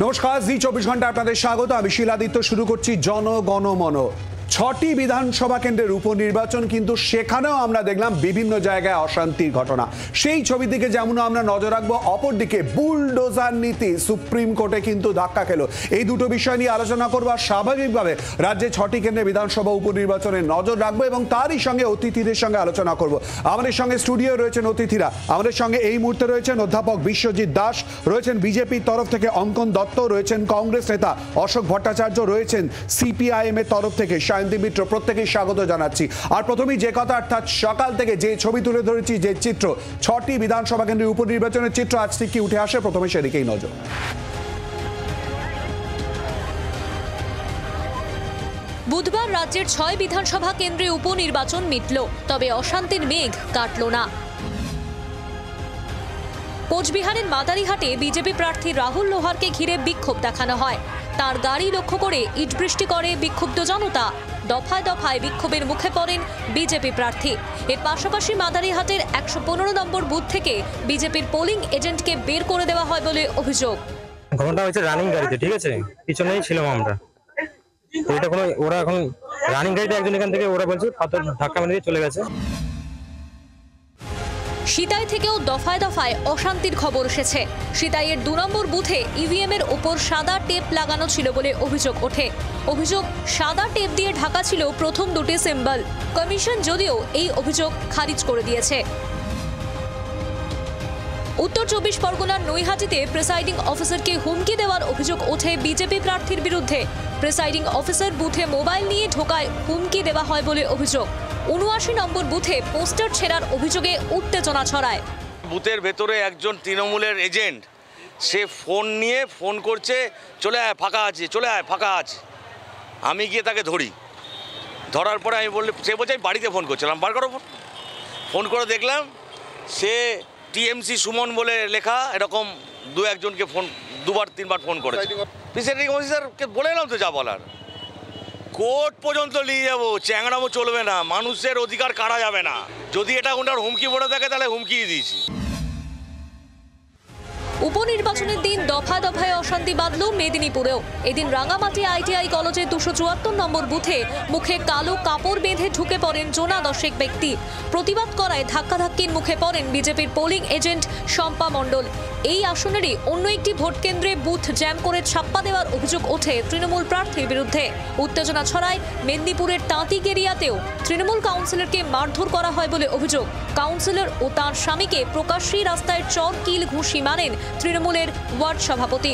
নমস্কার, জি 24 ঘন্টা আপনাদের স্বাগত। আমি শিলাদিত্য। শুরু করছি জনগণমন। 6টি বিধানসভা কেন্দ্রের উপনির্বাচন, কিন্তু সেখানেও আমরা দেখলাম বিভিন্ন জায়গায় অশান্তির ঘটনা। সেই ছবির দিকে যেমন আমরা নজর রাখবো, অপরদিকে বুলডোজার নীতি সুপ্রিম কোর্টে কিন্তু ধাক্কা খেলো। এই দুটো বিষয় নিয়ে আলোচনা করবো। আর স্বাভাবিকভাবে রাজ্যে 6টি কেন্দ্রে বিধানসভা উপনির্বাচনে নজর রাখবো এবং তারই সঙ্গে অতিথিদের সঙ্গে আলোচনা করব। আমাদের সঙ্গে স্টুডিও রয়েছেন অতিথিরা। আমাদের সঙ্গে এই মুহূর্তে রয়েছেন অধ্যাপক বিশ্বজিৎ দাস, রয়েছেন বিজেপির তরফ থেকে অঙ্কন দত্ত, রয়েছেন কংগ্রেস নেতা অশোক ভট্টাচার্য, রয়েছেন সিপিআইএম এর তরফ থেকে সায়ন্তী মিত্র। প্রত্যেকেই স্বাগত জানাচ্ছি। আর প্রথমেই যে কথা, অর্থাৎ সকাল থেকে যে ছবি তুলে ধরেছি, যে চিত্র, 6টি বিধানসভা কেন্দ্রের উপনির্বাচনের চিত্র আজ থেকে উঠে আসে, প্রথমে সেদিকেই নজর। বুধবার রাজ্যের 6 বিধানসভা কেন্দ্রে উপনির্বাচন মিটল, তবে অশান্তির মেঘ কাটল না। কোচবিহারের মাদারিহাটে বিজেপি প্রার্থী রাহুল লোহারকে ঘিরে বিক্ষোভ দেখানো হয়। তার গাড়ি লক্ষ্য করে ইট বৃষ্টি করে বিক্ষুব্ধ জনতা। দফায় দফায় বিক্ষোভের মুখে পড়েন বিজেপি প্রার্থী। এর পাশাপাশি মাদারিহাটের 115 নম্বর বুথ থেকে বিজেপির পোলিং এজেন্টকে বের করে দেওয়া হয় বলে অভিযোগ। ঘটনাটা হয়েছে রানিং গাড়িতে, ঠিক আছে, পিছনেই ছিলাম আমরা। এটা কোনো ওরা এখন রানিং গাড়িতে একজন এখান থেকে ওরা বলছে পাথর ধাক্কা মেরে চলে গেছে। সিতাই থেকেও দফায় দফায় অশান্তির খবর এসেছে। সিতাইয়ের 2 নম্বর বুথে ইভিএম এর ওপর সাদা টেপ লাগানো ছিল বলে অভিযোগ ওঠে। অভিযোগ, সাদা টেপ দিয়ে ঢাকা ছিল প্রথম দুটি সিম্বল। কমিশন যদিও এই অভিযোগ খারিজ করে দিয়েছে। উত্তর 24 পরগনার নৈহাটিতে প্রিসাইডিং অফিসারকে হুমকি দেওয়ার অভিযোগ ওঠে বিজেপি প্রার্থীর বিরুদ্ধে। প্রিসাইডিং অফিসার বুথে মোবাইল নিয়ে ঢোকায় হুমকি দেওয়া হয় বলে অভিযোগ। 79 নম্বর বুথে পোস্টার ছেঁড়ার অভিযোগে উত্তেজনা ছড়ায়। বুথের ভেতরে একজন তৃণমূলের এজেন্ট, সে ফোন নিয়ে ফোন করছে, চলে আয় ফাঁকা আছে, চলে আয় ফাঁকা আছে। আমি গিয়ে তাকে ধরার পরে আমি বললে, সে বলছে আমি বাড়িতে ফোন করছিলাম, বার করো ফোন করে দেখলাম সে টিএমসি সুমন বলে লেখা এরকম 2-1জনকে ফোন 2-3বার ফোন করেছে। প্রিসাইডিং অফিসারকে বলে এলাম তো যা বলার, কোর্ট পর্যন্ত নিয়ে যাবো, চ্যাংড়ামো চলবে না, মানুষের অধিকার কারা যাবে না। যদি এটা ওনার হুমকি বলে থাকে তাহলে হুমকি দিয়েছি। উপনির্বাচনের দিন দফায় দফায় অশান্তি বাঁধল মেদিনীপুরেও। এদিন রাঙামাটি আইটিআই কলেজের 274 নম্বর বুথে মুখে কালো কাপড় বেঁধে ঢুকে পড়েন জোনা 10 ব্যক্তি। প্রতিবাদ করায় ধাক্কাধাক্কির মুখে পড়েন বিজেপির পোলিং এজেন্ট শম্পা মণ্ডল। এই আসনেরই অন্য একটি ভোট কেন্দ্রে বুথ জ্যাম করে ছাপ্পা দেওয়ার অভিযোগ ওঠে তৃণমূল প্রার্থীর বিরুদ্ধে। উত্তেজনা ছড়ায় মেদিনীপুরের তাঁতিগেরিয়াতেও। তৃণমূল কাউন্সিলরকে মারধর করা হয় বলে অভিযোগ। কাউন্সিলর ও তাঁর স্বামীকে প্রকাশ্যেই রাস্তায় চর কিল ঘুষি মারেন তৃণমূলের ওয়ার্ড সভাপতি।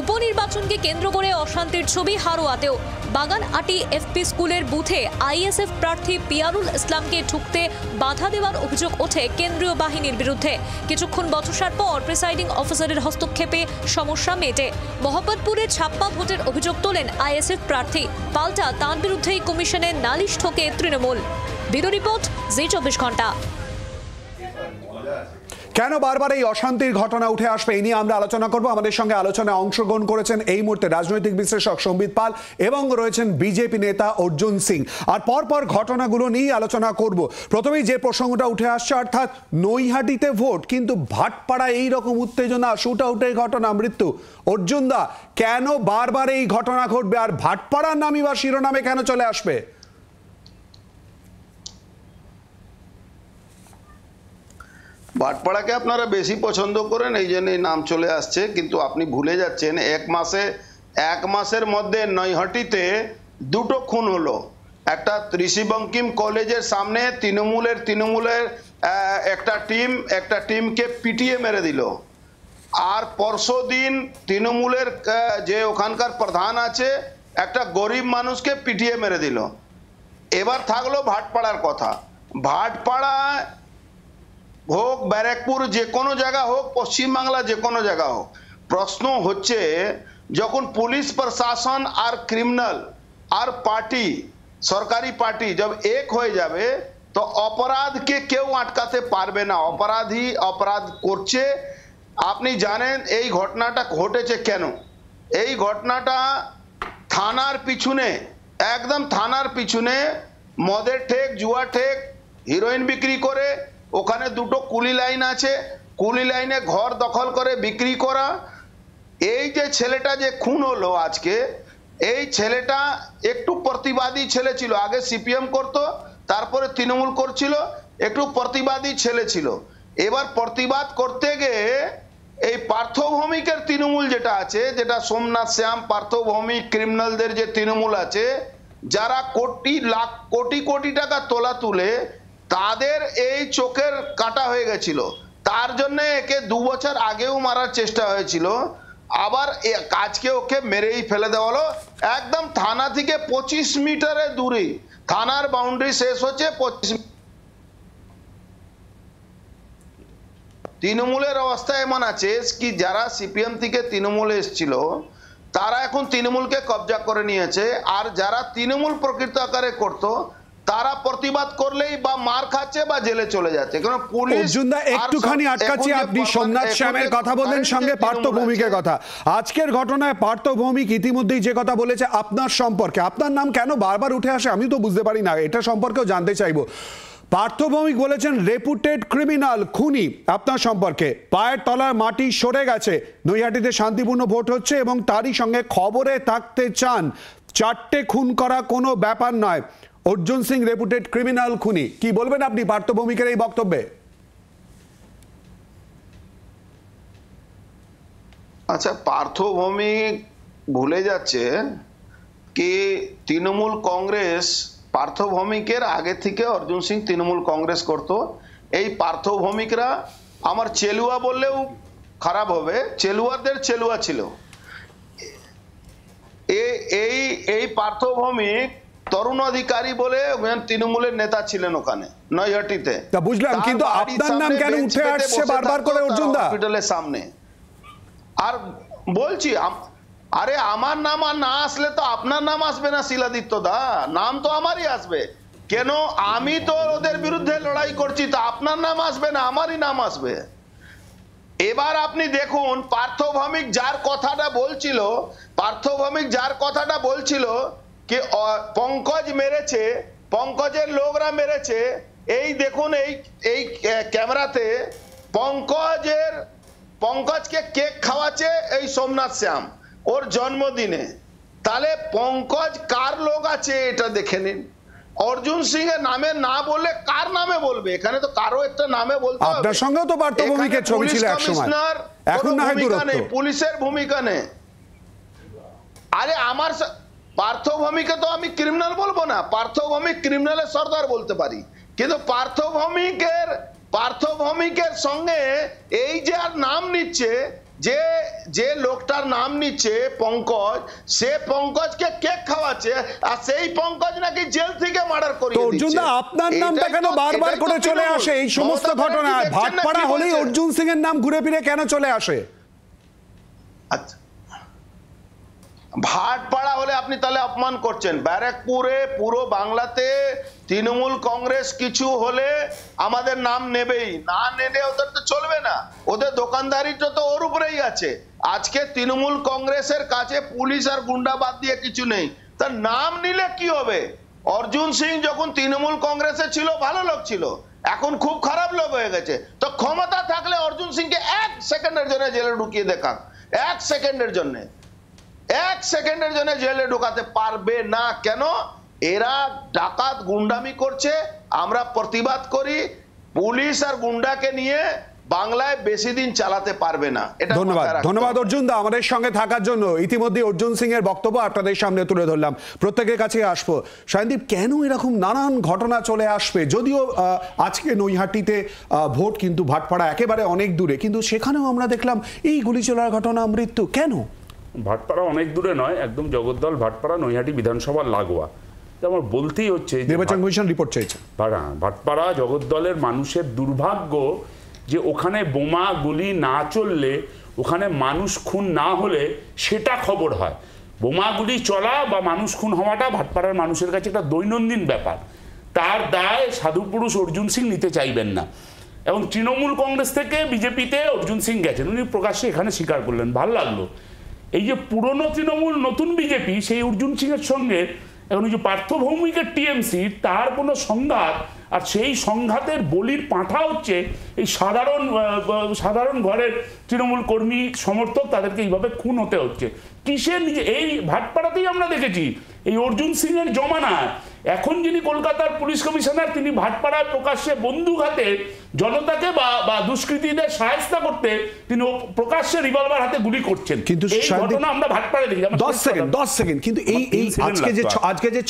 উপনির্বাচনকে কেন্দ্র করে অশান্তির ছবি হারোয়াতেও। বাগান আটি এফপি স্কুলের বুথে আইএসএফ প্রার্থী পিয়ারুল ইসলামকে ঢুকতে বাধা দেওয়ার অভিযোগ ওঠে কেন্দ্রীয় বাহিনীর বিরুদ্ধে। কিছুক্ষণ বচসার পর প্রিসাইডিং অফিসারের হস্তক্ষেপে সমস্যা মেটে। মোহাম্মদপুরে ছাপ্পা ভোটের অভিযোগ তোলেন আইএসএফ প্রার্থী। পাল্টা তাঁর বিরুদ্ধেই কমিশনের নালিশ ঠোকে তৃণমূল। ব্যুরো রিপোর্ট, জি 24 ঘন্টা। কেন বারবার এই অশান্তির ঘটনা উঠে আসবে, এই নিয়ে আমরা আলোচনা করব। আমাদের সঙ্গে আলোচনায় অংশগ্রহণ করেছেন এই মুহূর্তে রাজনৈতিক বিশ্লেষক সম্বিত পাল এবং রয়েছেন বিজেপি নেতা অর্জুন সিং। আর পরপর ঘটনাগুলো নিয়ে আলোচনা করব। প্রথমেই যে প্রসঙ্গটা উঠে আসছে, অর্থাৎ নৈহাটিতে ভোট, কিন্তু ভাটপাড়ায় এইরকম উত্তেজনা, শুট আউটের ঘটনা, মৃত্যু। অর্জুন দা, কেন বারবার এই ঘটনা ঘটবে, আর ভাটপাড়ার নামই বা শিরোনামে কেন চলে আসবে? ভাটপাড়াকে আপনারা বেশি পছন্দ করেন, এই জন্যই নাম চলে আসছে। কিন্তু আপনি ভুলে যাচ্ছেন, এক মাসের মধ্যে নৈহাটিতে 2টো খুন হলো। একটা ঋষি বঙ্কিম কলেজের সামনে তৃণমূলের একটা টিমকে পিটিয়ে মেরে দিল। আর পরশুদিন তৃণমূলের যে ওখানকার প্রধান আছে, একটা গরিব মানুষকে পিটিয়ে মেরে দিল। এবার থাকলো ভাটপাড়ার কথা। ভাটপাড়া হোক, ব্যারাকপুর, যে কোনো জায়গা হোক, পশ্চিমবাংলা যে কোনো জায়গা হোক, প্রশ্ন হচ্ছে যখন পুলিশ প্রশাসন আর ক্রিমিনাল আর পার্টি, সরকারি পার্টি जब এক হয়ে যাবে, তো অপরাধকে কেউ আটকাতে পারবে না। অপরাধী অপরাধ করছে। আপনি জানেন এই ঘটনাটা ঘটেছে কেন? এই ঘটনাটা থানার পিছনে, একদম থানার পিছনে মদের ঠেক, জুয়া ঠেক, হিরোইন বিক্রি করে, ওখানে 2টো কুলি লাইন আছে। কুলি লাইনে ঘর দখল করে বিক্রি করা। এই যে ছেলেটা যে খুন হলো আজকে, এই ছেলেটা একটু প্রতিবাদী ছেলে ছিল, আগে সিপিএম করতো, তারপরে তৃণমূল করছিল, একটু প্রতিবাদী ছেলে ছিল। এবার প্রতিবাদ করতে গিয়ে এই পার্থভৌমিকের তৃণমূল যেটা আছে, যেটা সোমনাথ শ্যাম, পার্থভৌমিক, ক্রিমিনালদের যে তৃণমূল আছে, যারা কোটি কোটি টাকা তোলা তুলে, তাদের এই চোখের কাটা হয়ে গেছিল। তার জন্য একে 2 বছর আগেও মারার চেষ্টা হয়েছিল, আবার আজকে ওকে মেরেই ফেলে দেওয়া হলো। একদম থানা থেকে 25 মিটারে দূরে, থানার বাউন্ডারি শেষ হচ্ছে 25। তৃণমূলের অবস্থা এমন আছে কি যারা সিপিএম থেকে তৃণমূলে এসেছিল তারা এখন তৃণমূলকে কবজা করে নিয়েছে, আর যারা তৃণমূল প্রকৃত আকারে করতো তারা প্রতিবাদ করলেই বা মার খাচ্ছে বা জেলে চলে যাচ্ছে। কারণ পুলিশ অর্জুনদা একটুখানি আটকাচ্ছি, আপনি সোমনাথ শ্যামের কথা বললেন, সঙ্গে পার্থভৌমিকের কথা। আজকের ঘটনায় পার্থভৌমিক ইতিমধ্যেই যে কথা বলেছে আপনার সম্পর্কে, আপনার নাম কেন বারবার উঠে আসে আমি তো বুঝতে পারি না, এটা সম্পর্কেও জানতে চাইবো। পার্থভৌমিক বলেছেন রেপুটেড ক্রিমিনাল, খুনি আপনার সম্পর্কে, পায়ের তলার মাটি সরে গেছে, নৈহাটিতে শান্তিপূর্ণ ভোট হচ্ছে এবং তারই সঙ্গে খবরে থাকতে চান, 4টে খুন করা কোনো ব্যাপার নয়, অর্জুন সিং রেপুটেড ক্রিমিনাল, খুনি। কি বলবেন আপনি পার্থভৌমিকের এই বক্তব্যে? আচ্ছা, পার্থভৌমিক ভুলে যাচ্ছে কি তৃণমূল কংগ্রেস পার্থভৌমিকের আগে থেকে অর্জুন সিং তৃণমূল কংগ্রেস করত। এই পার্থভৌমিকরা আমার চেলুয়া বললেও খারাপ হবে, চেলুয়াদের চেলুয়া ছিল। এই পার্থভৌমিক তরুণ অধিকারী বলে তৃণমূলের নেতা ছিলেন ওখানে নৈহাটিতে। বুঝলাম, কিন্তু আপনার নাম কেন উঠে আসছে বারবার করে অর্জুনদা হসপিটালের সামনে? আর বলছি, আরে আমার নাম আর না আসলে তো আপনার নাম আসবে না শিলাদিত্য দা, নাম তো আমারই আসবে। কেন? আমি তো ওদের বিরুদ্ধে লড়াই করছি, তো আপনার নাম আসবে না, আমারই নাম আসবে। এবার আপনি দেখুন পার্থভৌমিক যার কথাটা বলছিল কি পঙ্কজ মেরেছে, পঙ্কজের লোকরা মেরেছে, এই দেখুন এই ক্যামেরাতে পঙ্কজকে কেক খাওয়াচ্ছে এই সোমনাথ শ্যাম ওর জন্মদিনে। তাহলে পঙ্কজ কার লোক আছে এটা দেখে নিন। অর্জুন সিং এর নামে না বললে কার নামে বলবে? এখানে তো কারো একটা নামে বলতে হবে। আপনার সঙ্গেও তো পার্থভৌমিকের ছবি ছিল একসময়, এখন না হয় দূরত্ব, পুলিশের ভূমিকা নেই। আরে আমার পার্থভৌমিকে তো আমি ক্রিমিনাল বলবো না, পার্থভৌমিক ক্রিমিনালের সর্দার বলতে পারি, কিন্তু পার্থভৌমিকের সঙ্গে এই যে আর নাম নিচ্ছে, যে লোকটার নাম নিচ্ছে পঙ্কজ, সে পঙ্কজকে কেক খাওয়াচ্ছে, আর সেই পঙ্কজ নাকি জেল থেকে মার্ডার করিয়ে দিচ্ছে। অর্জুনদা আপনার নামটা কেন বারবার করে চলে আসে এই সমস্ত ঘটনায়? ভাটপাড়া হলেই অর্জুন সিং এর নাম ঘুরে ফিরে কেন চলে আসে? আচ্ছা, ভাটপাড়া হলে আপনি তাহলে অপমান করছেন। ব্যারাকপুরে পুরো বাংলাতে তৃণমূল কংগ্রেস কিছু হলে আমাদের নাম নেবেই, না নেবে ওদের তো চলবে না, ওদের দোকানদারিটা তো ওর উপরেই আছে। আজকে তৃণমূল কংগ্রেসের কাছে পুলিশ আর গুন্ডা বাদ দিয়ে কিছু নেই, তার নাম নিলে কি হবে? অর্জুন সিং যখন তৃণমূল কংগ্রেসে ছিল ভালো লোক ছিল, এখন খুব খারাপ লোক হয়ে গেছে। তো ক্ষমতা থাকলে অর্জুন সিংকে 1 সেকেন্ডের জন্য জেলে ঢুকিয়ে দেখান, 1 সেকেন্ডের জন্য জেলে ঢোকাতে পারবে না। কেন? এরা ডাকাত গুন্ডামি করছে, আমরা প্রতিবাদ করি, পুলিশ আর গুন্ডাকে নিয়ে বাংলায় বেশি দিন চালাতে পারবে না। ধন্যবাদ অর্জুন দা আমাদের সঙ্গে থাকার জন্য। ইতিমধ্যে অর্জুন সিং এর বক্তব্য আপনাদের সামনে তুলে ধরলাম, প্রত্যেকের কাছে আসবো। শায়নদীপ, কেন এরকম নানান ঘটনা চলে আসবে? যদিও আজকে নৈহাটিতে ভোট, কিন্তু ভাটপাড়া একেবারে অনেক দূরে, কিন্তু সেখানেও আমরা দেখলাম এই গুলি চলার ঘটনা, মৃত্যু। কেন? ভাটপাড়া অনেক দূরে নয়, একদম জগদ্দল ভাটপাড়া নৈহাটি বিধানসভার লাগোয়া। আমার বলতেই হচ্ছে নির্বাচন কমিশন রিপোর্ট চেয়েছে। ভাটপাড়া জগদ্দলের মানুষের দুর্ভাগ্য যে ওখানে বোমা গুলি না চললে, ওখানে মানুষ খুন না হলে সেটা খবর হয়। বোমা গুলি চলা বা মানুষ খুন হওয়াটা ভাটপাড়ার মানুষের কাছে একটা দৈনন্দিন ব্যাপার। তার দায় সাধুপুরুষ অর্জুন সিং নিতে চাইবেন না, এবং তৃণমূল কংগ্রেস থেকে বিজেপিতে অর্জুন সিং গেছেন, উনি প্রকাশ্যে এখানে স্বীকার করলেন। ভালো লাগলো। এই যে পুরনো তৃণমূল নতুন বিজেপি, সেই অর্জুন সিং এর সঙ্গে এখন যে পার্থভৌমিকের টিএমসি, তার কোনো সংঘাত আর সেই সংঘাতের বলির পাঁঠা হচ্ছে এই সাধারণ ঘরের তৃণমূল কর্মী সমর্থক, তাদেরকে এইভাবে খুন হতে হচ্ছে। কিসের নিজে এই ভাটপাড়াতেই আমরা দেখেছি এই অর্জুন সিং এর জমানায় এখন যিনি কলকাতার পুলিশ কমিশনার, তিনি ভাটপাড়ায় প্রকাশ্যে বন্দুক হাতে জনতাকে বা দুষ্কৃতীদের সাহায্য করতে তিনি প্রকাশ্যে রিভলভার হাতে গুলি করছেন। কিন্তু এই ঘটনা আমরা ভাটপাড়ায় দেখি। 10 সেকেন্ড কিন্তু এই আজকে যে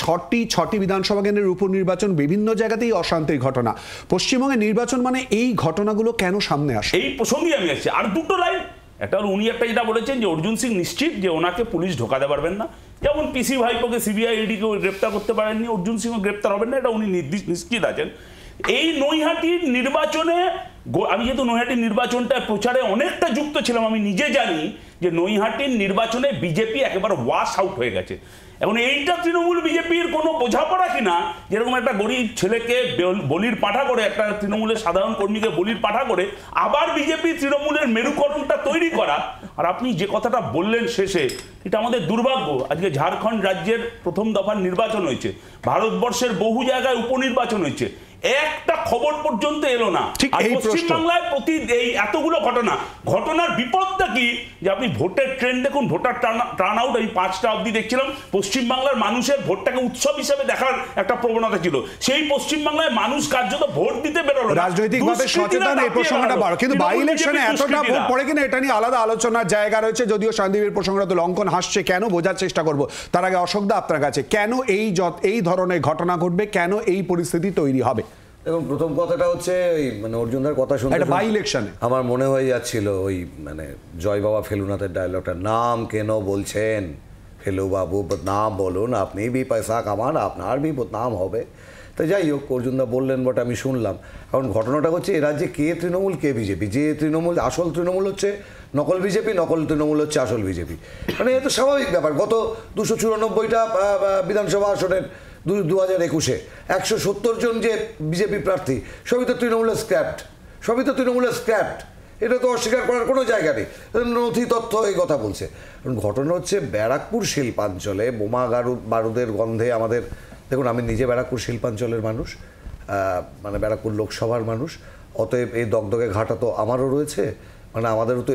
ছটি বিধানসভা কেন্দ্রের উপনির্বাচন, বিভিন্ন জায়গাতেই অশান্তির ঘটনা। পশ্চিমবঙ্গে নির্বাচন মানে এই ঘটনাগুলো কেন সামনে আসে? এই প্রসঙ্গে আমি আসছি আর দুটো লাইন। একটা উনি একটা যেটা বলেছেন যে অর্জুন সিং নিশ্চিত যে ওনাকে পুলিশ ঢোকাতে পারবেন না, যেমন পিসি ভাইপোকে সিবিআই ইডিকে গ্রেপ্তার করতে পারেননি, অর্জুন সিংও গ্রেপ্তার হবেন না, এটা উনি নিশ্চিত আছেন। এই নৈহাটির নির্বাচনে আমি যেহেতু নৈহাটির নির্বাচনটা প্রচারে অনেকটা যুক্ত ছিলাম, আমি নিজে জানি যে নৈহাটির নির্বাচনে বিজেপি একেবারে ওয়াশ আউট হয়ে গেছে। এখন এইটা তৃণমূল বিজেপির কোনো বোঝাপড়া কিনা, যেরকম একটা গরিব ছেলেকে বলির পাঠা করে, একটা তৃণমূলের সাধারণ কর্মীকে বলির পাঠা করে আবার বিজেপি তৃণমূলের মেরুকরণটা তৈরি করা। আর আপনি যে কথাটা বললেন শেষে, এটা আমাদের দুর্ভাগ্য। আজকে ঝাড়খণ্ড রাজ্যের প্রথম দফার নির্বাচন হয়েছে, ভারতবর্ষের বহু জায়গায় উপনির্বাচন হয়েছে, একটা খবর পর্যন্ত এলো না। আর পশ্চিমবাংলায় এই এতগুলো ঘটনার বিপদটা কি, যে আপনি ভোটের ট্রেন্ড দেখুন, ভোটার টার্ন আউট এই 5টা অবধি দেখছিলাম, পশ্চিমবাংলার মানুষের ভোটটাকে উৎসব হিসেবে দেখার একটা প্রবণতা ছিল। সেই পশ্চিমবাংলায় মানুষ কার্যত ভোট দিতে বেরোলো। রাজনৈতিকভাবে সচেতন এই প্রসঙ্গটা বাড়ো, কিন্তু বাই ইলেকশনে এতটা ভোট পড়ে কিনা এটা নিয়ে আলাদা আলোচনার জায়গা রয়েছে। যদিও শান্তিবীর প্রসঙ্গটা তো লঙ্ঘন হাসছে, কেন বোঝার চেষ্টা করব। তার আগে অশোকদা আপনার কাছে, কেন এই ধরনের ঘটনা ঘটবে, কেন এই পরিস্থিতি তৈরি হবে? দেখুন, প্রথম কথাটা হচ্ছে ওই মানে অর্জুনদার কথা শুনতে বাই ইলেকশনে আমার মনে হয়ে যাচ্ছিল ওই মানে জয় বাবা ফেলুনাথের ডায়লগটা, নাম কেন বলছেন ফেলু বাবু, নাম বলুন, আপনি भी পয়সা কামান, আপনার भी নাম হবে। তো যাই হোক, অর্জুনদা বললেন, বট আমি শুনলাম। এখন ঘটনাটা হচ্ছে এ রাজ্যে কে তৃণমূল কে বিজেপি। যে তৃণমূল আসল তৃণমূল হচ্ছে নকল বিজেপি, নকল তৃণমূল হচ্ছে আসল বিজেপি। মানে এ তো স্বাভাবিক ব্যাপার। গত 294টা বিধানসভা আসনের 2021-এ 170 জন যে বিজেপি প্রার্থী, সবই তো তৃণমূলের স্ক্র্যাপ্ট, এটা তো অস্বীকার করার কোনো জায়গা নেই। নথি তথ্য এই কথা বলছে। ঘটনা হচ্ছে ব্যারাকপুর শিল্পাঞ্চলে বোমা বারুদের গন্ধে আমাদের, দেখুন আমি নিজে ব্যারাকপুর শিল্পাঞ্চলের মানুষ, মানে ব্যারাকপুর লোকসভার মানুষ, অতএব এই দগদগে ঘাটা তো আমারও রয়েছে। মানে আমাদেরও তো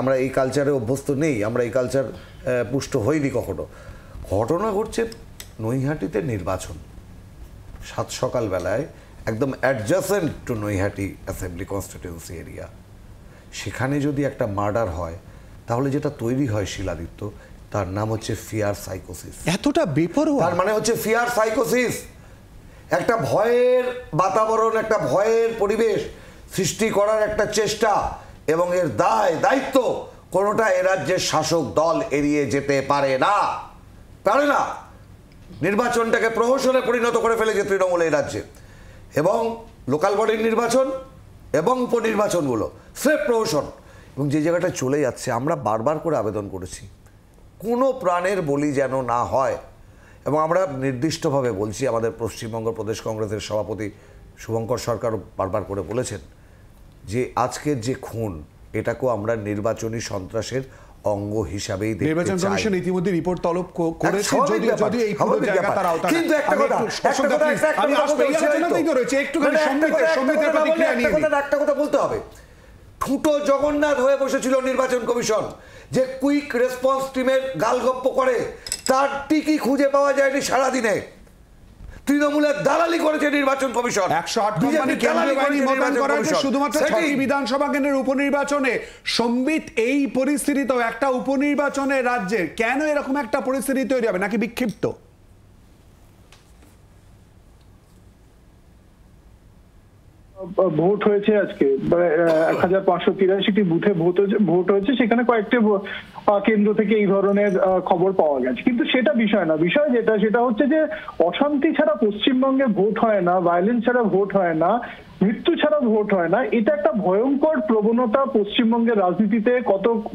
আমরা এই কালচারে অভ্যস্ত নেই, আমরা এই কালচার পুষ্ট হইনি কখনো। ঘটনা ঘটছে নৈহাটিতে নির্বাচন 7 সকালবেলায়, একদম adjacent to Naihati assembly constituency area. সেখানে যদি একটা মার্ডার হয়, তাহলে যেটা তৈরি হয় শিলাদিত্য, তার নাম হচ্ছে ফিয়ার সাইকোসিস। এতটা বেপরোয়া, তার মানে হচ্ছে ফিয়ার সাইকোসিস। একটা ভয়ের বাতাবরণ, একটা ভয়ের পরিবেশ সৃষ্টি করার একটা চেষ্টা, এবং এর দায়িত্ব কোনোটা এ রাজ্যের শাসক দল এড়িয়ে যেতে পারে না। নির্বাচনটাকে প্রহসনে পরিণত করে ফেলেছে তৃণমূল এই রাজ্যে, এবং লোকাল বডির নির্বাচন এবং উপনির্বাচনগুলো স্রেফ প্রহসন। এবং যে জায়গাটা চলে যাচ্ছে, আমরা বারবার করে আবেদন করেছি কোনো প্রাণের বলি যেন না হয়। এবং আমরা নির্দিষ্টভাবে বলছি, আমাদের পশ্চিমবঙ্গ প্রদেশ কংগ্রেসের সভাপতি শুভঙ্কর সরকারও বারবার করে বলেছেন যে আজকের যে খুন, এটাকেও আমরা নির্বাচনী সন্ত্রাসের অঙ্গ হিসাবেই দেখতে চাই। নির্বাচন কমিশন ইতিমধ্যে রিপোর্ট তলব করেছে, যদিও এই পুরো জায়গা তার আওতায়। কিন্তু একটা কথা বলতে হবে, ঠুটো জগন্নাথ হয়ে বসেছিল নির্বাচন কমিশন, যে কুইক রেসপন্স টিমের গালগপ্প করে তার টিকি খুঁজে পাওয়া যায়নি সারাদিনে। তৃণমূলের দালালি করেছে নির্বাচন কমিশন, 108 কোম্পানি কেন্দ্রীয় বাহিনী মোতায়েন করা হয়েছে শুধুমাত্র 6টি বিধানসভা কেন্দ্রের উপনির্বাচনে। সম্বিত, এই পরিস্থিতিতেও একটা উপনির্বাচনের রাজ্যে কেন এরকম একটা পরিস্থিতি তৈরি হবে, নাকি বিক্ষিপ্ত? ভোট হয়েছে আজকে 1583টি বুথে ভোট হয়েছে, সেখানে কয়েকটি কেন্দ্র থেকে এই ধরনের খবর পাওয়া গেছে। কিন্তু সেটা বিষয় না, বিষয় সেটা হচ্ছে যে অশান্তি ছাড়া পশ্চিমবঙ্গে ভোট হয় না, ভায়োলেন্স ছাড়া ভোট হয় না, মৃত্যু ছাড়া ভোট হয় না। এটা একটা ভয়ঙ্কর প্রবণতা পশ্চিমবঙ্গের রাজনীতিতে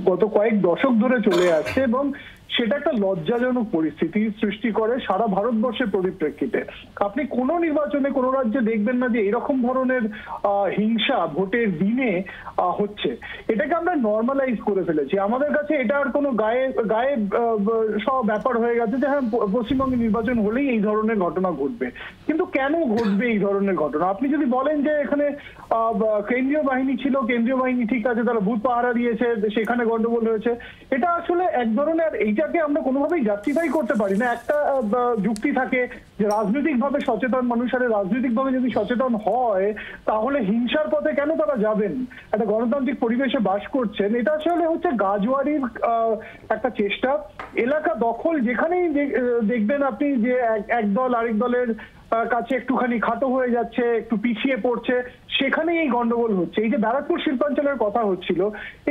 গত কয়েক দশক ধরে চলে আসছে, এবং সেটা একটা লজ্জাজনক পরিস্থিতি সৃষ্টি করে সারা ভারতবর্ষের পরিপ্রেক্ষিতে। আপনি কোনো নির্বাচনে কোনো রাজ্যে দেখবেন না যে এরকম ধরনের হিংসা ভোটের দিনে হচ্ছে। এটাকে আমরা নর্মালাইজ করে ফেলেছি, আমাদের কাছে এটা আর কোনো গায়ে গায়ে সব ব্যাপার হয়ে গেছে যে হ্যাঁ পশ্চিমবঙ্গে নির্বাচন হলেই এই ধরনের ঘটনা ঘটবে। কিন্তু কেন ঘটবে এই ধরনের ঘটনা? আপনি যদি বলেন যে এখানে কেন্দ্রীয় বাহিনী ছিল, কেন্দ্রীয় বাহিনী ঠিক আছে, তারা বুথ পাহারা দিয়েছে, সেখানে গন্ডগোল হয়েছে, এটা আসলে এক ধরনের, এইটাকে আমরা কোনোভাবেই জাস্টিফাই করতে পারি না। একটা যুক্তি থাকে যে রাজনৈতিকভাবে সচেতন মানুষেরা রাজনৈতিকভাবে যদি সচেতন হয় তাহলে হিংসার পথে কেন তারা যাবেন? একটা গণতান্ত্রিক পরিবেশে বাস করছেন, এটা আসলে হচ্ছে গাজওয়ারির একটা চেষ্টা। এলাকা দখল, যেখানেই দেখবেন আপনি যে এক দল আরেক দলের কাছে একটুখানি খাটো হয়ে যাচ্ছে, একটু পিছিয়ে পড়ছে, সেখানেই এই গন্ডগোল হচ্ছে। এই যে ব্যারাকপুর শিল্পাঞ্চলের কথা হচ্ছিল,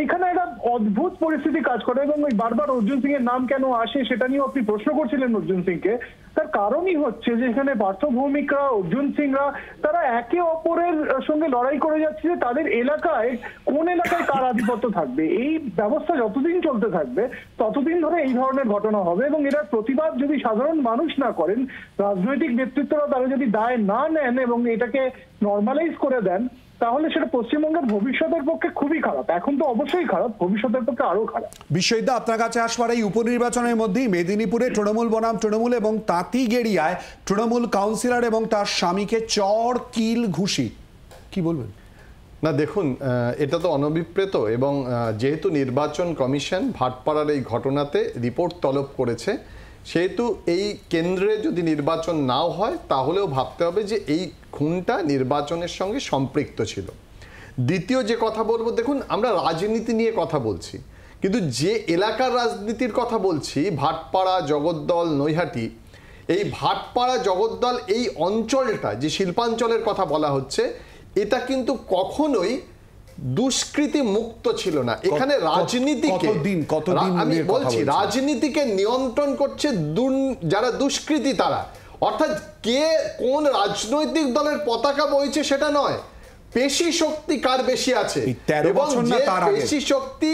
এখানে একটা অদ্ভুত পরিস্থিতি কাজ করে এবং ওই বারবার অর্জুন সিং এর নাম কেন আসে সেটা নিয়েও আপনি প্রশ্ন করছিলেন অর্জুন সিংকে। তার কারণই হচ্ছে যে এখানে পার্থ ভৌমিকরা, অর্জুন সিংরা, তারা একে অপরের সঙ্গে লড়াই করে যাচ্ছে যে তাদের এলাকায় কোন এলাকায় কার আধিপত্য থাকবে। এই ব্যবস্থা যতদিন চলতে থাকবে ততদিন ধরে এই ধরনের ঘটনা হবে এবং এটার প্রতিবাদ যদি সাধারণ মানুষ না করেন, রাজনৈতিক নেতৃত্বরা তারা যদি দায় না নেন এবং এটাকে নর্মালাইজ করে দেন, তাহলে সেটা পশ্চিমবঙ্গের ভবিষ্যতের পক্ষে খুবই খারাপ। এখন তো অবশ্যই খারাপ, ভবিষ্যতের পক্ষে আরো খারাপ। বিশ্বজিৎ, আপনার কাছে আসবার এই উপনির্বাচনের মধ্যেই মেদিনীপুরে তৃণমূল বনাম তৃণমূল এবং তাঁতিগেড়িয়ায় তৃণমূল কাউন্সিলর এবং তার স্বামীকে চড় কিল ঘুষি, কি বলবেন? না দেখুন, এটা তো অনভিপ্রেত এবং যেহেতু নির্বাচন কমিশন ভাটপাড়ার এই ঘটনাতে রিপোর্ট তলব করেছে, সেহেতু এই কেন্দ্রে যদি নির্বাচন নাও হয় তাহলেও ভাবতে হবে যে এই খুনটা নির্বাচনের সঙ্গে সম্পৃক্ত ছিল। দ্বিতীয় যে কথা বলবো, দেখুন আমরা রাজনীতি নিয়ে কথা বলছি, কিন্তু যে এলাকার রাজনীতির কথা বলছি, ভাটপাড়া, জগদ্দল, নৈহাটি, এই ভাটপাড়া জগদ্দল এই অঞ্চলটা যে শিল্পাঞ্চলের কথা বলা হচ্ছে, এটা কিন্তু কখনোই দুষ্কৃতি মুক্ত ছিল না। এখানে রাজনীতিকে, আমি বলছি রাজনীতিকে নিয়ন্ত্রণ করছে যারা দুষ্কৃতী তারা। অর্থাৎ কে কোন রাজনৈতিক দলের পতাকা বইছে সেটা নয়, পেশি শক্তি কার বেশি আছে। এবং যে পেশি শক্তি,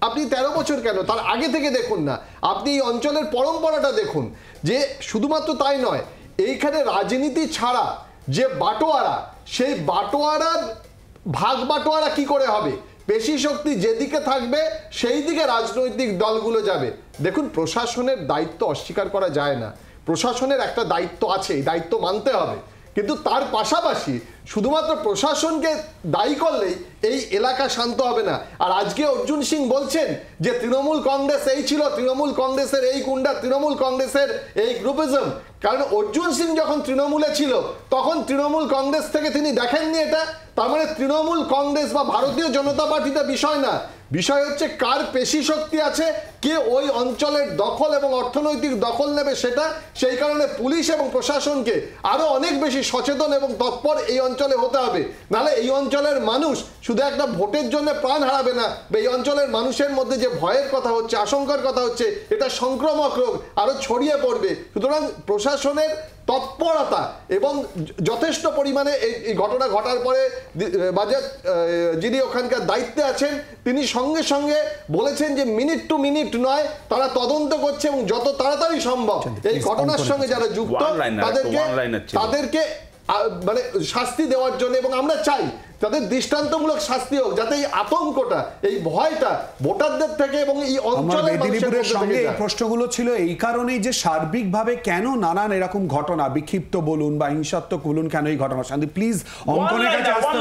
আপনি 13 বছর কেন, তার আগে থেকে দেখুন না, আপনি এই অঞ্চলের পরম্পরাটা দেখুন, যে শুধুমাত্র তাই নয়, এইখানে রাজনীতি ছাড়া যে বাটোয়ারা, সেই বাটোয়ারার ভাগ বাটোয়ারা কি করে হবে? পেশি শক্তি যেদিকে থাকবে সেই দিকে রাজনৈতিক দলগুলো যাবে। দেখুন, প্রশাসনের দায়িত্ব অস্বীকার করা যায় না, প্রশাসনের একটা দায়িত্ব আছে, এই দায়িত্ব মানতে হবে। কিন্তু তার পাশাপাশি শুধুমাত্র প্রশাসনকে দায়ী করলেই এই এলাকা শান্ত হবে না। আর আজকে অর্জুন সিং বলছেন যে তৃণমূল কংগ্রেস এই ছিল, তৃণমূল কংগ্রেসের এই গুন্ডা, তৃণমূল কংগ্রেসের এই গ্রুপিজম। কারণ অর্জুন সিং যখন তৃণমূলে ছিল তখন তৃণমূল কংগ্রেস থেকে তিনি দেখেননি এটা। তার মানে তৃণমূল কংগ্রেস বা ভারতীয় জনতা পার্টিটা বিষয় না, বিষয় হচ্ছে কার পেশি শক্তি আছে, কে ওই অঞ্চলের দখল এবং অর্থনৈতিক দখল নেবে সেটা। সেই কারণে পুলিশ এবং প্রশাসনকে আরো অনেক বেশি সচেতন এবং তৎপর এই অঞ্চলে হতে হবে। নাহলে এই অঞ্চলের মানুষ শুধু একটা ভোটের জন্য প্রাণ হারাবে না, এই অঞ্চলের মানুষের মধ্যে যে ভয়ের কথা হচ্ছে, আশঙ্কার কথা হচ্ছে, এটা সংক্রামক রোগ আরো ছড়িয়ে পড়বে। সুতরাং প্রশাসনের তৎপরতা এবং যথেষ্ট পরিমাণে এই ঘটনা ঘটার পরে যিনি ওখানকার দায়িত্বে আছেন তিনি সঙ্গে সঙ্গে বলেছেন যে মিনিট টু মিনিট নয়, তারা তদন্ত করছে এবং যত তাড়াতাড়ি সম্ভব এই ঘটনার সঙ্গে যারা যুক্ত তাদেরকে মানে শাস্তি দেওয়ার জন্য, এবং আমরা চাই তাদের দৃষ্টান্তমূলক শাস্তি হোক, যাতে এই আতঙ্কটা, এই ভয়টা ভোটারদের থেকে এবং এই অঞ্চলের মেদিনীপুরের সঙ্গে এই প্রশ্নগুলো ছিল এই কারণেই যে সার্বিকভাবে কেন নানান এরকম ঘটনা, বিক্ষিপ্ত বলুন বা হিংসাত্মক বলুন, কেন এই ঘটনা? শান্তি প্লিজ, অঙ্কনের কাছে আসতে।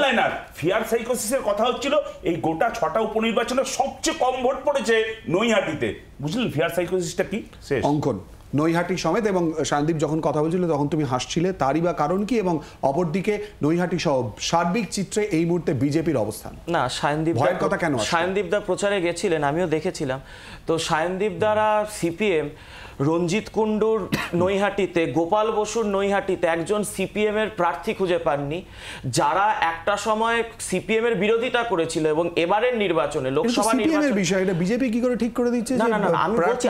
ফিয়ার সাইকোসিসের কথা হচ্ছিল, এই গোটা 6টা উপনির্বাচনে সবচেয়ে কম ভোট পড়েছে নৈহাটিতে। বুঝলেন ফিয়ার সাইকোসিসটা কি? অঙ্কন নৈহাটি সমেত, এবং শান্তদীপ যখন কথা বলছিল তখন তুমি হাসছিলে, তারই বা কারণ কি? এবং অপরদিকে নৈহাটি সহ সার্বিক চিত্রে এই মুহূর্তে বিজেপির অবস্থান। না, সায়নদীপ কথা কেন, সায়নদীপ দা প্রচারে গেছিলেন, আমিও দেখেছিলাম। তো সায়নদীপ দ্বারা সিপিএম রঞ্জিত কুণ্ডুর নৈহাটিতে, গোপাল বসুর নৈহাটিতে একজন সিপিএম এর প্রার্থী খুঁজে পাননি, যারা একটা সময় সিপিএম এর বিরোধিতা করেছিল এবং এবারের নির্বাচনে, লোকসভা নির্বাচনের বিষয়, এটা বিজেপি কি করে ঠিক করে দিচ্ছে? না না না, আমি বলছি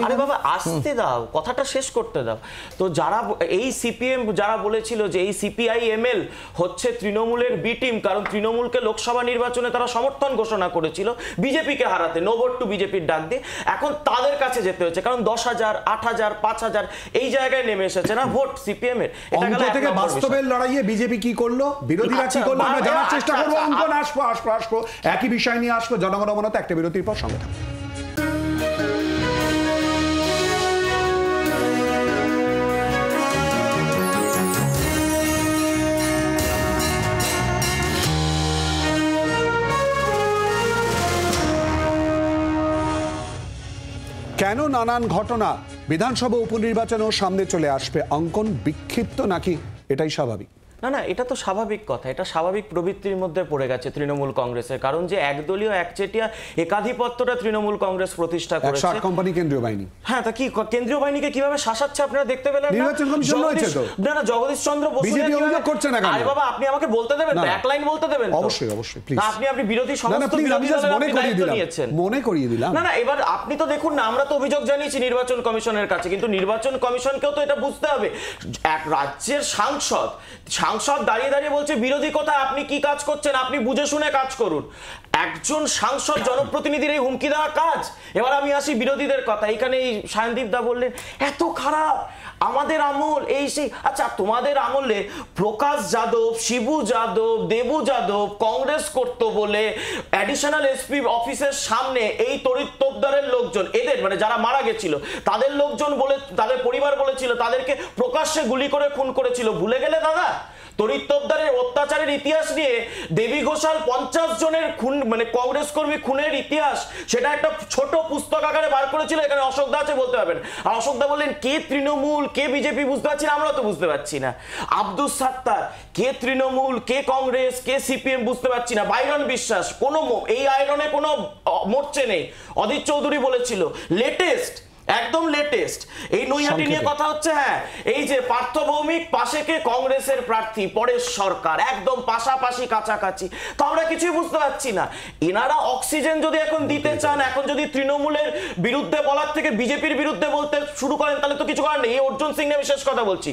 আরে বাবা আসতে দাও, কথাটা শেষ করতে দাও। তো যারা এই সিপিএম যারা বলেছিল যে এই সিপিআইএমএল হচ্ছে তৃণমূলের বি টিম, কারণ তৃণমূলকে লোকসভা নির্বাচনে তারা সমর্থন ঘোষণা করেছিল বিজেপিকে হারাতে, নো ভোট টু বিজেপির ডাক দিয়ে, এখন তাদের কাছে যেতে হচ্ছে, কারণ 10,000, 8,000, 5,000 এই জায়গায় নেমে এসেছে না ভোট সিপিএম এর। অঙ্ক থেকে বাস্তবের লড়াইয়ে বিজেপি কি করলো, বিরোধীরা কি করলো, আমরা জানার চেষ্টা করবো। অঙ্কন আসবো একই বিষয় নিয়ে আসবো জনগণমনতে একটা বিরতির পর। সঙ্গে কেন নানান ঘটনা বিধানসভা উপনির্বাচনেও সামনে চলে আসবে? অঙ্কন বিক্ষিপ্ত নাকি এটাই স্বাভাবিক? না না, এটা তো স্বাভাবিক কথা, এটা স্বাভাবিক প্রবৃত্তির মধ্যে পড়ে গেছে তৃণমূল কংগ্রেসের, কারণ যে একদলীয় একচেটিয়া একাধিপত্যটা তৃণমূল কংগ্রেস প্রতিষ্ঠা করেছে। 108 কোম্পানি কেন্দ্রীয় বাহিনী, হ্যাঁ, তা কি কেন্দ্রীয় বাহিনীকে কিভাবে শাসাচ্ছে আপনারা দেখতে পেলেন? নির্বাচন কমিশন রয়েছে তো। না না, জগদীশ চন্দ্র বসু বিজেপি অভিযোগ করছে না কেন? আরে বাবা, আপনি আমাকে বলতে দেবেন, এক লাইন বলতে দেবেন? অবশ্যই প্লিজ। আপনি বিরোধী সমস্ত বিরোধী দলের দায়িত্ব নিয়েছেন। মনে করিয়ে দিলাম। না না, এবার আপনি তো দেখুন না, আমরা তো অভিযোগ জানিয়েছি নির্বাচন কমিশনের কাছে, কিন্তু নির্বাচন কমিশনকেও তো এটা বুঝতে হবে। এক রাজ্যের সাংসদ দাঁড়িয়ে দাঁড়িয়ে বলছে বিরোধী কোথায়, আপনি কি কাজ করছেন, আপনি বুঝে শুনে কাজ করুন। একজন সাংসদ জনপ্রতিনিধির এই হুমকি দেওয়া কাজ। এবার আমি আসি বিরোধীদের কথা। এখানে এই সায়নদীপ দা বললেন এত খারাপ আমাদের আমল, এই সেই। আচ্ছা, তোমাদের আমলে প্রকাশ যাদব, শিবু যাদব, দেবু যাদব কংগ্রেস করতো বলে অ্যাডিশনাল এসপি অফিসের সামনে এই তড়িৎ তোপদারের লোকজন, এদের মানে যারা মারা গেছিল তাদের লোকজন বলে, তাদের পরিবার বলেছিল তাদেরকে প্রকাশ্যে গুলি করে খুন করেছিল। ভুলে গেলে দাদা? তড়িৎ তোপদারের অত্যাচারের ইতিহাস নিয়ে দেবী ঘোষাল 50 জনের খুন, মানে কংগ্রেস কর্মী খুনের ইতিহাস, সেটা একটা ছোট পুস্তক আকারে বার করেছিল। এখানে অশোক দা আছে, বলতে পারবেন। আর অশোক দা বললেন কে তৃণমূল কে বিজেপি বুঝতে পারছি না, আমরা তো বুঝতে পারছি না। আব্দুস সাত্তার কে তৃণমূল কে কংগ্রেস কে সিপিএম বুঝতে পারছি না। বাইরন বিশ্বাস কোনো এই আয়রনে কোনো মোর্চে নেই। অদিত চৌধুরী বলেছিল লেটেস্ট, একদম লেটেস্ট এই নৈহাটি নিয়ে কথা হচ্ছে। হ্যাঁ, এই যে পার্থ ভৌমিক পাশে কে কংগ্রেসের প্রার্থী পরেশ সরকার, একদম পাশাপাশি কাছাকাছি, তো আমরা কিছুই বুঝতে পারছি না। এনারা অক্সিজেন যদি এখন দিতে চান, এখন যদি তৃণমূলের বিরুদ্ধে বলার থেকে বিজেপির বিরুদ্ধে বলতে শুরু করেন, তাহলে তো কিছু করার নেই। এই অর্জুন সিং নিয়ে বিশেষ কথা বলছি।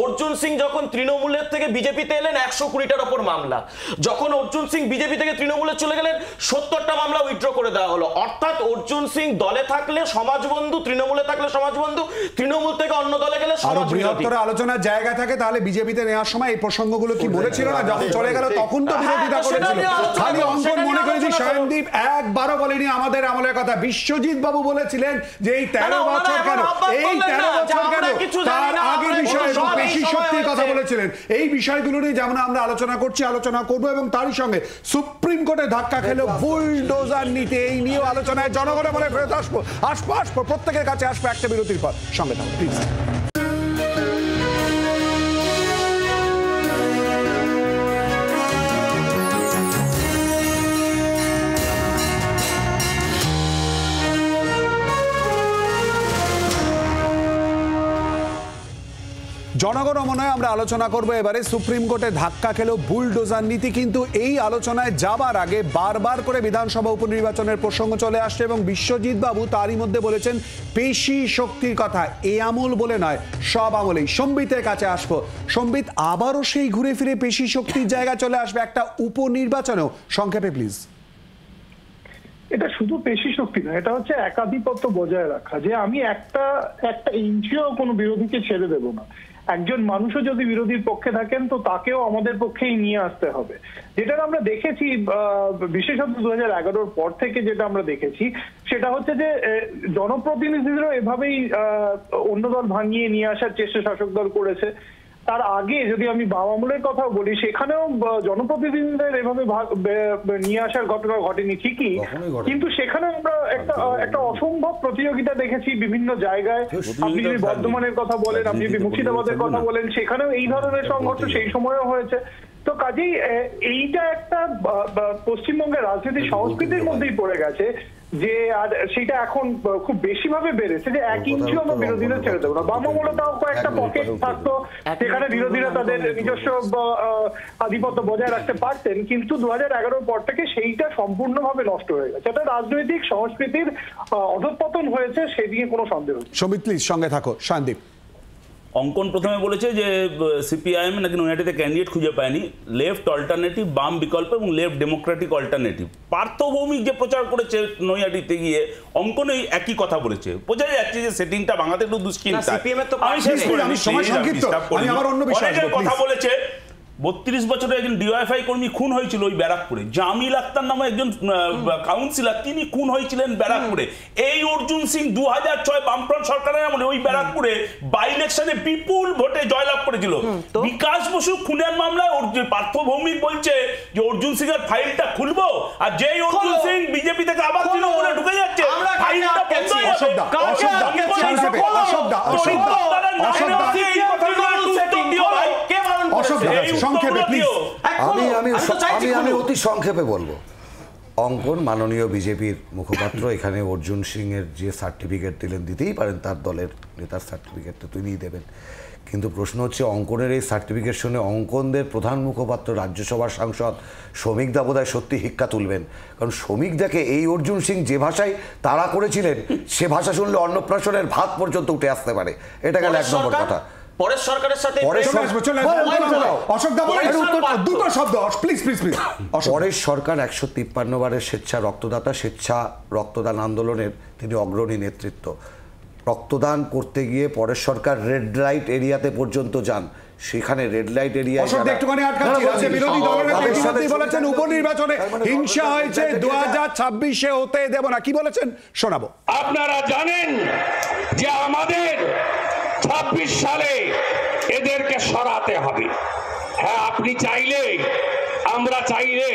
অর্জুন সিং যখন তৃণমূলের থেকে বিজেপিতে এলেন 120টার ওপর মামলা, যখন অর্জুন সিং বিজেপি থেকে তৃণমূলে চলে গেলেন 70টা মামলা উইথড্র করে দেওয়া হলো। অর্থাৎ অর্জুন সিং দলে থাকলে সমাজবন্ধু, তৃণমূলে থাকলে সমাজবন্ধু, তৃণমূল থেকে অন্য দলে গেলে সমাজবিরোধী। আলোচনার জায়গা থাকে, তাহলে বিজেপিতে নেওয়ার সময় এই প্রসঙ্গগুলো কি বলেছিল না? যখন চলে গেল তখন তো বিরোধিতা করেছিল। খালি অঙ্কন মনে করেছি সায়নদীপ একবারও বলেনি আমাদের আমলের কথা। বিশ্বজিৎ বাবু বলেছিলেন যে এই 13 বছর কেন, এই 13 বছর কেন, তার আগে বিষয় পেশি শক্তির কথা বলেছিলেন। এই বিষয়গুলো নিয়ে যেমন আমরা আলোচনা করছি, আলোচনা করবো, এবং তারই সঙ্গে সুপ্রিম কোর্টে ধাক্কা খেলো বুলডোজার নীতি, এই নিয়েও আলোচনায় জনগণের মনে ফেরত আসবো প্রত্যেকের কাছে আসবো একটা বিরতির পর। সঙ্গে থাকুন প্লিজ। জনগণমনায় আমরা আলোচনা করব এবারে সুপ্রিম কোর্টে ধাক্কা খেলো বুলডোজার নীতি। কিন্তু এই আলোচনায় যাবার আগে বারবার করে বিধানসভা উপনির্বাচনের প্রসঙ্গ চলে আসছে, এবং বিশ্বজিৎ বাবু তারই মধ্যে বলেছেন পেশি শক্তির কথা। এ আমল বলে নয়, সব আমলেই। সম্বিতের কাছে আসবো। সম্বিত, আবারও সেই ঘুরে ফিরে পেশি শক্তির জায়গা চলে আসবে একটা উপনির্বাচনেও। সংক্ষেপে প্লিজ। এটা শুধু পেশি শক্তি না, এটা হচ্ছে একাধিপত্য বজায় রাখা, যে আমি একটা ইঞ্চিও কোনো বিরোধীকে ছেড়ে দেব না। একজন মানুষও যদি বিরোধীর পক্ষে থাকেন তো তাকেও আমাদের পক্ষেই নিয়ে আসতে হবে। যেটা আমরা দেখেছি বিশেষত 2011-র পর থেকে, যেটা আমরা দেখেছি সেটা হচ্ছে যে জনপ্রতিনিধিদেরও এভাবেই অন্য দল ভাঙিয়ে নিয়ে আসার চেষ্টা শাসক দল করেছে। তার আগে যদি আমি বাম আমলের কথা বলি, সেখানেও জনপ্রতিনিধিদের এভাবে নিয়ে আসার ঘটনা ঘটেনি ঠিকই, কিন্তু সেখানে আমরা একটা অসম্ভব প্রতিযোগিতা দেখেছি বিভিন্ন জায়গায়। আপনি যদি বর্ধমানের কথা বলেন, আপনি যদি মুর্শিদাবাদের কথা বলেন, সেখানেও এই ধরনের সংঘর্ষ সেই সময়ও হয়েছে। তো কাজেই এইটা একটা পশ্চিমবঙ্গের রাজনীতি সংস্কৃতির মধ্যেই পড়ে গেছে যে আর সেটা এখন খুব বেশি ভাবে বেড়েছে যে 1 ইঞ্চিও আমরা বিরোধীদের ছেড়ে দেবো না। বামমূলে তাও কয়েকটা পকেট থাকতো সেখানে বিরোধীরা তাদের নিজস্ব আধিপত্য বজায় রাখতে পারতেন, কিন্তু 2011 পর থেকে সেইটা সম্পূর্ণভাবে নষ্ট হয়ে গেছে। এটা রাজনৈতিক সংস্কৃতির অধঃপতন হয়েছে, সে নিয়ে কোনো সন্দেহ নেই। সমিত প্লিজ সঙ্গে থাকো। শান্তদীপ। অঙ্কন প্রথমে বলেছে যে সিপিআইএম নাকি নৈহাটিতে ক্যান্ডিডেট খুঁজে পায়নি, লেফট অল্টারনেটিভ বাম বিকল্প এবং লেফট ডেমোক্রেটিক অল্টারনেটিভ। পার্থভৌমিক যে প্রচার করেছে নৈহাটিতে গিয়ে অঙ্কন এই একই কথা বলেছে, বোঝা যাচ্ছে যে সেটিংটা বাংলাতে একটু দুশ্চিন্তা। আমি শেষ করি, আমি সময় সংক্ষিপ্ত, আমি আমার অন্য বিষয়ে কথা বলেছে। 32 বছরের একজন ডিওয়াইফাই কর্মী খুন হয়েছিল ওই ব্যারাকপুরে, জামিল আক্তার নামে একজন কাউন্সিলর, তিনি খুন হয়েছিলেন ব্যারাকপুরে। এই অর্জুন সিং 2006 বামফ্রন্ট সরকারের আমলে ওই ব্যারাকপুরে বাই ইলেকশনে বিপুল ভোটে জয়লাভ করেছিল। বিকাশ বসু খুনের মামলায় পার্থভৌমিক বলছে যে অর্জুন সিং এর ফাইলটা খুলবো, আর যেই অর্জুন সিং বিজেপি থেকে আবার তৃণমূলে ঢুকে যাচ্ছে ফাইলটা বন্ধ হয়ে যাবে। আমি অতি সংক্ষেপে বলবো, অঙ্কন মাননীয় বিজেপির মুখপাত্র এখানে অর্জুন সিং এর যে সার্টিফিকেট দিলেন দিতেই পারেন, তার দলের নেতার সার্টিফিকেট তো তিনিই দেবেন, কিন্তু প্রশ্ন হচ্ছে অঙ্কনের এই সার্টিফিকেট শুনে অঙ্কনদের প্রধান মুখপাত্র রাজ্যসভার সাংসদ শ্রমিক দা বোধহয় সত্যি হিক্কা তুলবেন, কারণ শ্রমিক দাকে এই অর্জুন সিং যে ভাষায় তাড়া করেছিলেন সে ভাষা শুনলে অন্নপ্রাশনের ভাত পর্যন্ত উঠে আসতে পারে। এটা গেল 1 নম্বর কথা। পরের সরকারের সাথে পরের সরকার 153 বারের স্বেচ্ছা রক্তদাতা, স্বেচ্ছা রক্তদান আন্দোলনের তিনি অগ্রণী নেতৃত্ব। রক্তদান করতে গিয়ে পরের সরকার রেড লাইট এরিয়াতে পর্যন্ত যান, সেখানে রেড লাইট এরিয়া উপনির্বাচনে হিংসা হয়েছে, 2026-এ হতে দেব না, কি বলেছেন শোনাবো। আপনারা জানেন যে আমাদের 26 সালে এদেরকে সরাতে হবে। হ্যাঁ, আপনি চাইলে, আমরা চাইলে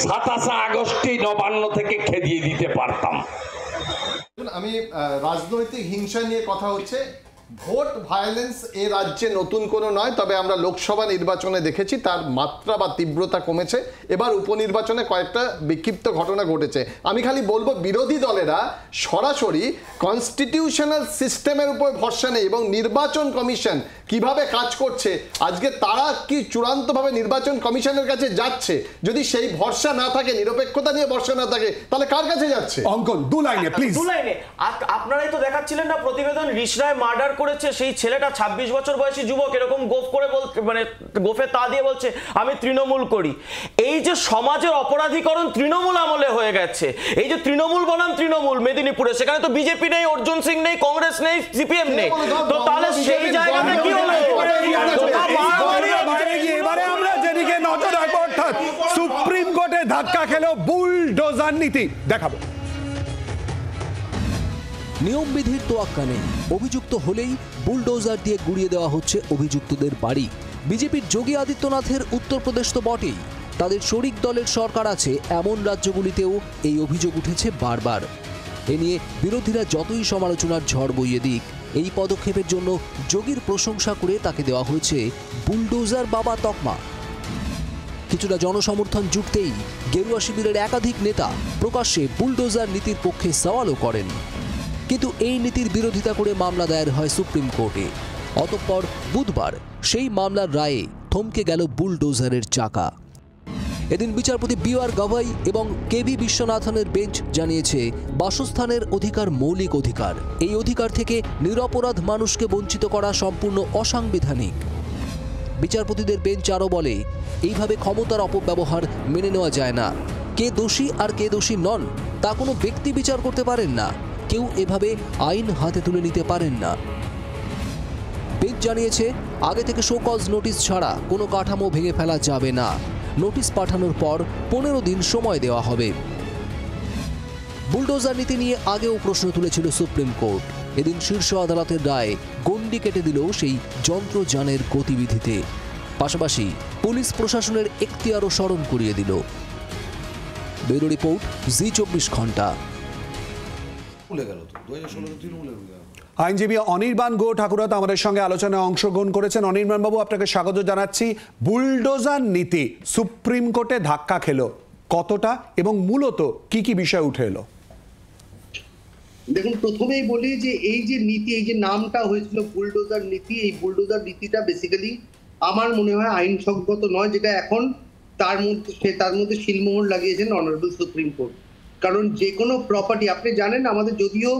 27 আগস্টে নবান্ন থেকে খেদিয়ে দিতে পারতাম। আমি রাজনৈতিক হিংসা নিয়ে কথা হচ্ছে, ভোট ভায়োলেন্স এ রাজ্যে নতুন কোনো নয়, তবে আমরা লোকসভা নির্বাচনে দেখেছি তার মাত্রা বা তীব্রতা কমেছে। এবার উপনির্বাচনে কয়েকটা বিক্ষিপ্ত ঘটনা ঘটেছে। আমি খালি বলবো বিরোধী দলেরা সরাসরি কনস্টিটিউশনাল সিস্টেমের উপর ভরসা নেই এবং নির্বাচন কমিশন কিভাবে কাজ করছে, আজকে তারা কি চূড়ান্তভাবে নির্বাচন কমিশনের কাছে যাচ্ছে, যদি সেই ভরসা না থাকে, নিরপেক্ষতা নিয়ে ভরসা না থাকে, তাহলে কার কাছে যাচ্ছে? অঙ্কন 2 লাইনে প্লিজ। 2 লাইনে আপনারাই তো দেখাচ্ছিলেন না প্রতিবেদন, রিশরায় মার্ডার করেছে সেই ছেলেটা 26 বছর বয়সী যুবক, এরকম গোফ করে মানে গোফে তা দিয়ে বলছে আমি তৃণমূল করি। এই যে সমাজের অপরাধীকরণ তৃণমূল আমলে হয়ে গেছে, এই যে তৃণমূল বনাম তৃণমূল মেদিনীপুরে, সেখানে তো বিজেপি নেই, অর্জুন সিং নেই, কংগ্রেস নেই, সিপিএম নেই, তো তাহলে সেই জায়গাটা কি হলো? এবারে আমরা যেদিকে নজর রাখবো, অর্থাৎ সুপ্রিম কোর্টে ধাক্কা খেলো বুলডোজার নীতি, দেখাবো। নিয়মবিধির তোয়াক্কা নেই, অভিযুক্ত হলেই বুলডোজার দিয়ে গুড়িয়ে দেওয়া হচ্ছে অভিযুক্তদের বাড়ি। বিজেপির যোগী আদিত্যনাথের উত্তরপ্রদেশ তো বটেই, তাদের শরিক দলের সরকার আছে এমন রাজ্যগুলিতেও এই অভিযোগ উঠেছে বারবার। এ নিয়ে বিরোধীরা যতই সমালোচনার ঝড় বইয়ে দিক, এই পদক্ষেপের জন্য যোগীর প্রশংসা করে তাকে দেওয়া হয়েছে বুলডোজার বাবা তকমা। কিছুটা জনসমর্থন জুটতেই গেরুয়া শিবিরের একাধিক নেতা প্রকাশ্যে বুলডোজার নীতির পক্ষে সওয়ালও করেন, কিন্তু এই নীতির বিরোধিতা করে মামলা দায়ের হয় সুপ্রিম কোর্টে। অতঃপর বুধবার সেই মামলার রায়ে থমকে গেল বুলডোজারের চাকা। এদিন বিচারপতি বি.আর. গাভাই এবং কে.ভি. বিশ্বনাথনের বেঞ্চ জানিয়েছে, বাসস্থানের অধিকার মৌলিক অধিকার, এই অধিকার থেকে নিরপরাধ মানুষকে বঞ্চিত করা সম্পূর্ণ অসাংবিধানিক। বিচারপতিদের বেঞ্চ আরও বলে, এইভাবে ক্ষমতার অপব্যবহার মেনে নেওয়া যায় না। কে দোষী আর কে দোষী নন তা কোনো ব্যক্তি বিচার করতে পারেন না, কেউ এভাবে আইন হাতে তুলে নিতে পারেন না। বেঞ্চ জানিয়েছে, আগে থেকে শো কজ নোটিশ ছাড়া কোনো কাঠামো ভেঙে ফেলা যাবে না। নোটিশ পাঠানোর পর 15 দিন সময় দেওয়া হবে। বুলডোজার নীতি নিয়ে আগেও প্রশ্ন তুলেছিল সুপ্রিম কোর্ট। এদিন শীর্ষ আদালতের রায় গণ্ডি কেটে দিল সেই যন্ত্রযানের গতিবিধিতে, পাশাপাশি পুলিশ প্রশাসনের এখতিয়ারও স্মরণ করিয়ে দিল। ব্যুরো রিপোর্ট, জি24 ঘন্টা। আইনজীবী অনির্বাণ গো ঠাকুরত আমাদের সঙ্গে আলোচনায় অংশগ্রহণ করেছেন। অনির্বাণ বাবু, আপনাকে স্বাগত জানাচ্ছি। বুলডোজার নীতি সুপ্রিম কোর্টে ধাক্কা খেলো কতটা এবং মূলত কি কি বিষয় উঠে এলো? দেখুন, প্রথমেই বলি যে এই যে নীতি, এই যে নামটা হয়েছিল বুলডোজার নীতি, এই বুলডোজার নীতিটা বেসিক্যালি আমার মনে হয় আইনসঙ্গত নয়, যেটা এখন তার মধ্যে শিলমোহর লাগিয়েছেন অনারেবল সুপ্রিম কোর্ট। কারণ যে কোনো প্রপার্টি, আপনি জানেন আমাদের যদিও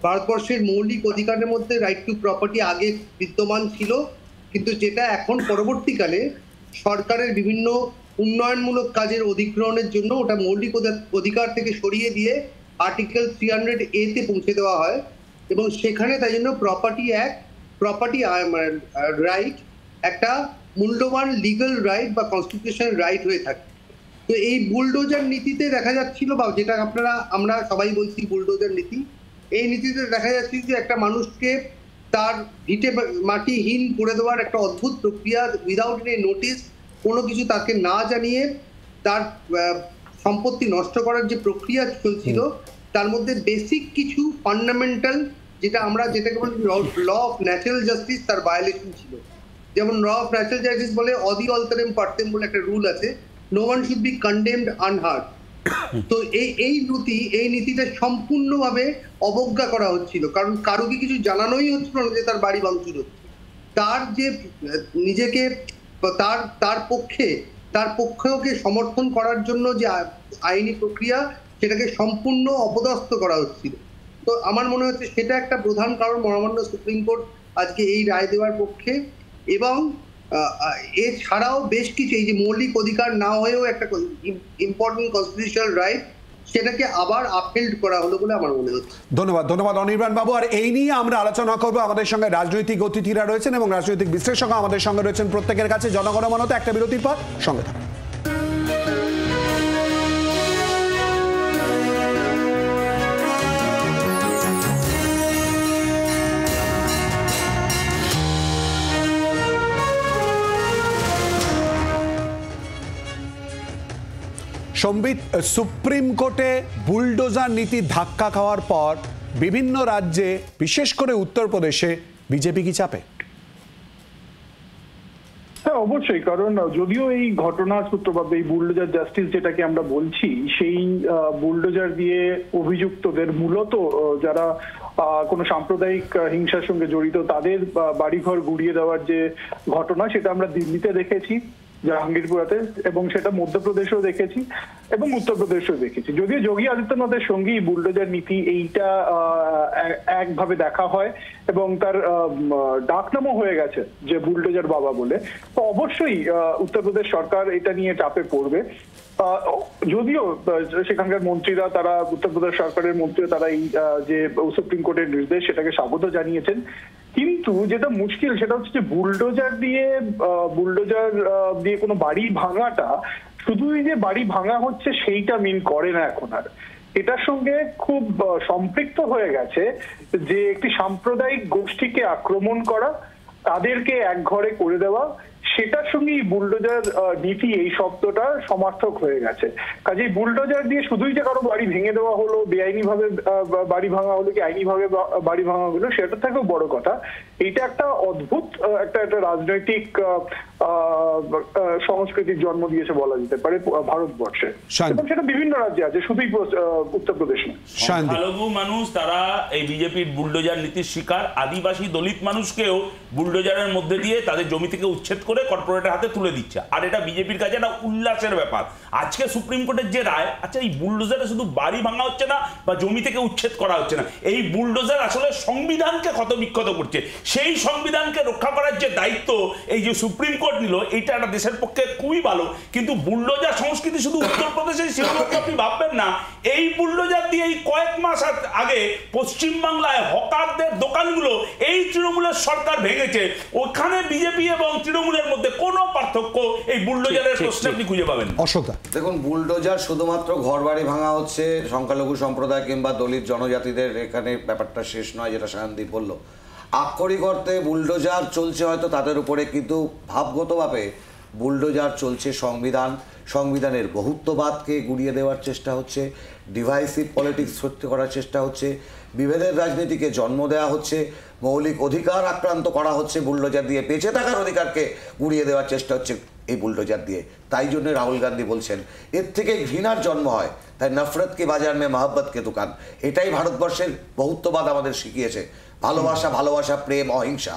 ভারতবর্ষের মৌলিক অধিকারের মধ্যে রাইট টু প্রপার্টি আগে বিদ্যমান ছিল, কিন্তু যেটা এখন পরবর্তীকালে সরকারের বিভিন্ন উন্নয়নমূলক কাজের অধিগ্রহণের জন্য ওটা মৌলিক অধিকার থেকে সরিয়ে দিয়ে আর্টিকেল 300A তে পৌঁছে দেওয়া হয়, এবং সেখানে তাই জন্য প্রপার্টি রাইট একটা মূল্যবান লিগ্যাল রাইট বা কনস্টিটিউশনাল রাইট হয়ে থাকে। তো এই বুলডোজার নীতিতে দেখা যাচ্ছিল, বা যেটা আমরা সবাই বলছি বুলডোজার নীতি, এই নীতিতে দেখা যাচ্ছে যে একটা মানুষকে তার ভিটে মাটিহীন করে দেওয়ার একটা অদ্ভুত প্রক্রিয়া, উইদাউট এনি নোটিস, কোনো কিছু তাকে না জানিয়ে তার সম্পত্তি নষ্ট করার যে প্রক্রিয়া চলছিল, তার মধ্যে বেসিক কিছু ফান্ডামেন্টাল যেটাকে বলি ল অফ ন্যাচারাল জাস্টিস, তার ভায়োলেশন ছিল। যেমন ল অফ ন্যাচারাল জাস্টিস বলে অদি অলতারেম পার্টেম বলে একটা রুল আছে, no one should be condemned unheard. তো এই নীতিটা সম্পূর্ণভাবে অবজ্ঞা করা হচ্ছিল, কারণ কারোকে কিছু জানানোই হচ্ছিল না যে তার বাড়ি ভাঙচুর হচ্ছে। তার যে নিজেকে তার পক্ষকে সমর্থন করার জন্য যে আইনি প্রক্রিয়া, সেটাকে সম্পূর্ণ অপদস্থ করা হচ্ছিল। তো আমার মনে হচ্ছে সেটা একটা প্রধান কারণ মহামান্য সুপ্রিম কোর্ট আজকে এই রায় দেওয়ার পক্ষে। এবং এছাড়াও বেশ কিছু, এই যে মৌলিক অধিকার না হয়েও একটা ইম্পর্টেন্ট কনস্টিটিউশনাল রাইট, সেটাকে আবার আপহেল্ড করা হলো বলে আমার মনে হচ্ছে। ধন্যবাদ অনির্বাণ বাবু। আর এই নিয়ে আমরা আলোচনা করবো, আমাদের সঙ্গে রাজনৈতিক অতিথিরা রয়েছেন এবং রাজনৈতিক বিশ্লেষক আমাদের সঙ্গে রয়েছেন। প্রত্যেকের কাছে জনগণমনতে একটা বিরতির পর সঙ্গে থাকুন। সম্বিত, সুপ্রিম কোর্টে বুলডোজার নীতি ধাক্কা খাওয়ার পর বিভিন্ন রাজ্যে, বিশেষ করে উত্তরপ্রদেশে বিজেপি কি চাপে? হ্যাঁ, অবশ্যই। কারণ যদিও এই ঘটনার সূত্রপাত, এই বুলডোজার জাস্টিস যেটাকে আমরা বলছি, সেই বুলডোজার দিয়ে অভিযুক্তদের, মূলত যারা কোনো সাম্প্রদায়িক হিংসার সঙ্গে জড়িত, তাদের বাড়িঘর গুড়িয়ে দেওয়ার যে ঘটনা, সেটা আমরা দিল্লিতে দেখেছি, জাহাঙ্গীরপুরাতে, এবং সেটা মধ্যপ্রদেশেও দেখেছি এবং উত্তরপ্রদেশেও দেখেছি। যদিও যোগী আদিত্যনাথের সঙ্গে বুলডোজার নীতি এইটা একভাবে দেখা হয় এবং তার ডাকনামও হয়ে গেছে যে বুলডোজার বাবা বলে, তো অবশ্যই উত্তরপ্রদেশ সরকার এটা নিয়ে চাপে পড়বে। যদিও সেখানকার মন্ত্রীরা, তারা উত্তরপ্রদেশ সরকারের মন্ত্রীরা, তারা এই যে সুপ্রিম কোর্টের নির্দেশ, সেটাকে স্বাগত জানিয়েছেন। কিন্তু যেটা মুশকিল সেটা হচ্ছে যে বুলডোজার দিয়ে কোনো বাড়ি ভাঙাটা শুধুই যে বাড়ি ভাঙা হচ্ছে সেইটা মিন করে না এখন আর। এটার সঙ্গে খুব সম্পৃক্ত হয়ে গেছে যে একটি সাম্প্রদায়িক গোষ্ঠীকে আক্রমণ করা, তাদেরকে একঘরে করে দেওয়া, সেটার সঙ্গে বুলডোজার নীতি, এই শব্দটা সমার্থক হয়ে গেছে। কাজেই বুলডোজার দিয়ে শুধুই যে কারো বাড়ি ভেঙে দেওয়া হলো, বেআইনি ভাবে বাড়ি ভাঙা হলো কি আইনি ভাবে বাড়ি ভাঙা হলো, সেটা থেকেও বড় কথা, এটা একটা অদ্ভুত একটা রাজনৈতিক সংস্কৃতির জন্ম দিয়েছে বলা যেতে পারে ভারতবর্ষে, এবং সেটা বিভিন্ন রাজ্যে আছে, শুধুই উত্তরপ্রদেশ নয়। সংখ্যালঘু মানুষ তারা এই বিজেপির বুলডোজার নীতির শিকার। আদিবাসী দলিত মানুষকেও বুলডোজারের মধ্যে দিয়ে তাদের জমি থেকে উচ্ছেদ করে কর্পোরেটের হাতে তুলে দিচ্ছে, আর এটা বিজেপির কাছে একটা উল্লাসের ব্যাপার। আজকে সুপ্রিম কোর্টের যে রায়, আচ্ছা এই বুলডোজারে শুধু বাড়ি ভাঙা হচ্ছে না বা জমি থেকে উচ্ছেদ করা হচ্ছে না, এই বুলডোজার আসলে সংবিধানকে ক্ষতবিক্ষত করছে। সেই সংবিধানকে রক্ষা করার যে দায়িত্ব এই যে সুপ্রিম কোর্ট নিল, এটা একটা দেশের পক্ষে খুবই ভালো। কিন্তু বুলডোজার সংস্কৃতি শুধু উত্তরপ্রদেশের সীমাবদ্ধ আপনি ভাববেন না। এই বুলডোজার দিয়ে এই কয়েক মাস আগে পশ্চিমবাংলায় হকারদের দোকানগুলো এই তৃণমূলের সরকার ভেঙেছে। ওখানে বিজেপি এবং তৃণমূলের মধ্যে কোনো পার্থক্য এই বুলডোজারের প্রশ্নে আপনি খুঁজে পাবেন। দেখুন, বুলডোজার শুধুমাত্র ঘর বাড়ি ভাঙা হচ্ছে সংখ্যালঘু সম্প্রদায় কিংবা দলিত জনজাতিদের, এখানে ব্যাপারটা শেষ নয়, যেটা সায়নদীপ বলল। আক্ষরিক অর্থে বুলডোজার চলছে হয়তো তাদের উপরে, কিন্তু ভাবগতভাবে বুলডোজার চলছে সংবিধানের বহুত্ববাদকে গুড়িয়ে দেওয়ার চেষ্টা হচ্ছে, ডিভাইসিভ পলিটিক্স সৃষ্টি করার চেষ্টা হচ্ছে, বিভেদের রাজনীতিকে জন্ম দেওয়া হচ্ছে, মৌলিক অধিকার আক্রান্ত করা হচ্ছে বুলডোজার দিয়ে, বেঁচে থাকার অধিকারকে গুড়িয়ে দেওয়ার চেষ্টা হচ্ছে। এই বুলডোজার দিয়ে। তাই জন্য রাহুল গান্ধী বলছেন এর থেকে ঘৃণার জন্ম হয়, তাই নফরত কে বাজার মে মহব্বত কে দোকান। এটাই ভারতবর্ষের বহুত্ববাদ আমাদের শিখিয়েছে, ভালোবাসা ভালোবাসা প্রেম অহিংসা।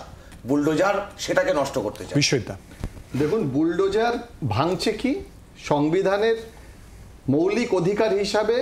বুলডোজার সেটাকে নষ্ট করতে চায়। দেখুন, বুলডোজার ভাঙছে কি, সংবিধানের মৌলিক অধিকার হিসাবে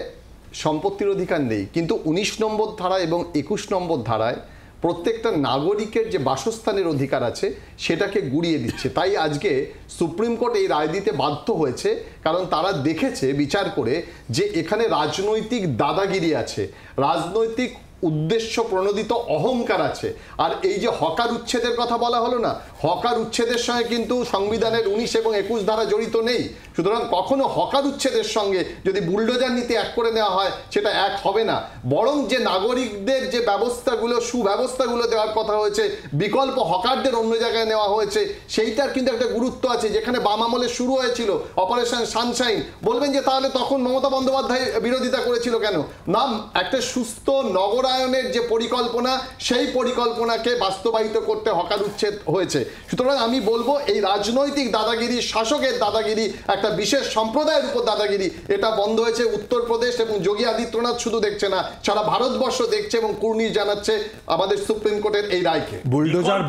সম্পত্তির অধিকার নেই, কিন্তু 19 নম্বর ধারা এবং 21 নম্বর ধারায় প্রত্যেকটা নাগরিকের যে বাসস্থানের অধিকার আছে সেটাকে গুড়িয়ে দিচ্ছে। তাই আজকে সুপ্রিম কোর্ট এই রায় দিতে বাধ্য হয়েছে, কারণ তারা দেখেছে বিচার করে যে এখানে রাজনৈতিক দাদাগিরি আছে, রাজনৈতিক উদ্দেশ্য প্রণোদিত অহংকার আছে। আর এই যে হকার উচ্ছেদের কথা বলা হলো না, হকার উচ্ছেদের সঙ্গে কিন্তু সংবিধানের 19 এবং 21 ধারা জড়িত নেই। সুতরাং কখনো হকার উচ্ছেদের সঙ্গে যদি বুলডোজার নীতি এক করে নেওয়া হয় সেটা এক হবে না, বরং যে নাগরিকদের যে ব্যবস্থাগুলো সুব্যবস্থাগুলো দেওয়ার কথা হয়েছে, বিকল্প হকারদের অন্য জায়গায় নেওয়া হয়েছে, সেইটার কিন্তু একটা গুরুত্ব আছে। যেখানে বাম আমলে শুরু হয়েছিল অপারেশন সানশাইন, বলবেন যে তাহলে তখন মমতা বন্দ্যোপাধ্যায় বিরোধিতা করেছিল কেন? নাম একটা সুস্থ নগরায়নের যে পরিকল্পনা, সেই পরিকল্পনাকে বাস্তবায়িত করতে হকার উচ্ছেদ হয়েছে। সুতরাং আমি বলবো এই রাজনৈতিক দাদাগিরি, শাসকের দাদাগিরি, একটা বিশেষ সম্প্রদায়ের উপর দাদাগিরি, এটা বন্ধ হয়েছে। উত্তরপ্রদেশ এবং যোগী আদিত্যনাথ শুধু দেখছে না, সারা ভারতবর্ষ দেখছে এবং কুর্নিশ জানাচ্ছে আমাদের সুপ্রিম কোর্টের এই রায়কে। বুলডোজার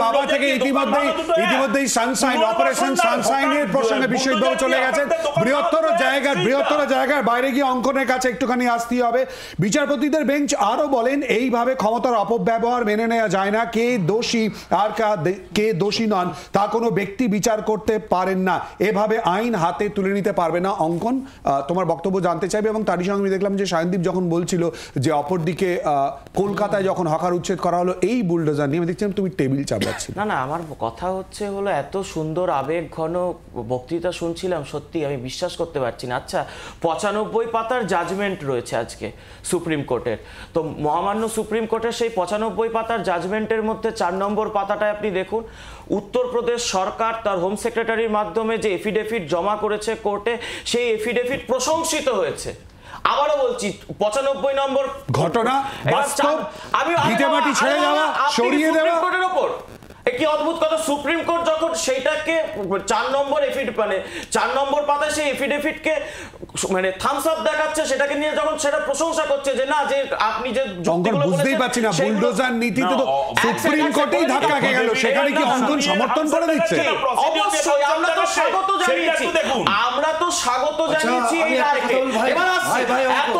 বাবা থেকে ইতিমধ্যেই সানশাইন, অপারেশন সানশাইনের প্রসঙ্গে বিশ্ববিদ্যালয় চলে গেছেন। বৃহত্তর জায়গার বাইরে গিয়ে অঙ্কনের কাছে একটুখানি আসতেই হবে। বিচারপতিদের বেঞ্চ আরো বলেন এইভাবে ক্ষমতার অপব্যবহার মেনে নেওয়া যায় না। কে দোষী আর কে দোষী নন তা কোনো ব্যক্তি বিচার করতে পারেন না, এভাবে আইন হাতে তুলে নিতে পারবে না। অঙ্কন, তোমার বক্তব্য জানতে চাইবে। এবং তারই সঙ্গে আমি দেখলাম যে সায়নদীপ যখন বলছিল যে অপরদিকে কলকাতায় যখন হকার উচ্ছেদ করা হলো এই বুলডোজার নিয়ে, আমি দেখছিলাম তুমি টেবিল চাপড়াচ্ছি। না, আমার কথা হলো এত সুন্দর আবেগ ঘন বক্তৃতা শুনছিলাম, সত্যি আমি বিশ্বাস করতে পারছি না। আচ্ছা, 95 পাতার জাজমেন্ট রয়েছে আজকে সুপ্রিম কোর্টের, তো মহামান্য সুপ্রিম কোর্টের সেই 95 পাতার জাজমেন্টের মধ্যে 4 নম্বর পাতাটায় আপনি দেখুন, উত্তরপ্রদেশ সরকার তার হোম সেক্রেটারির মাধ্যমে যে এফিডেভিট জমা করেছে কোর্টে, সেই এফিডেভিট প্রশংসিত হয়েছে। আবারও বলছি, 95 নম্বর ঘটনা বাস্তব, ভিটেমাটি ছেড়ে যাওয়া, সরিয়ে দেওয়া কোর্টের উপর কি অদ্ভুত কথা। সুপ্রিম কোর্ট যখন সেইটাকে 4 নম্বর পাতায় সেই এফিডেভিটকে থামস আপ দেখাচ্ছে, সেটাকে নিয়ে যখন সেটা প্রশংসা করছে যে না, যে আপনি যে বুঝতেই পারছি না, বুলডোজার নীতিতে তো সুপ্রিম কোর্টেই ধাক্কা খেয়ে গেল, সেখানে কি অঙ্কন সমর্থন করে দিচ্ছে? অবশ্যই আমরা তো স্বাগত জানিয়েছি এই রায়কে। এবার আসছে এত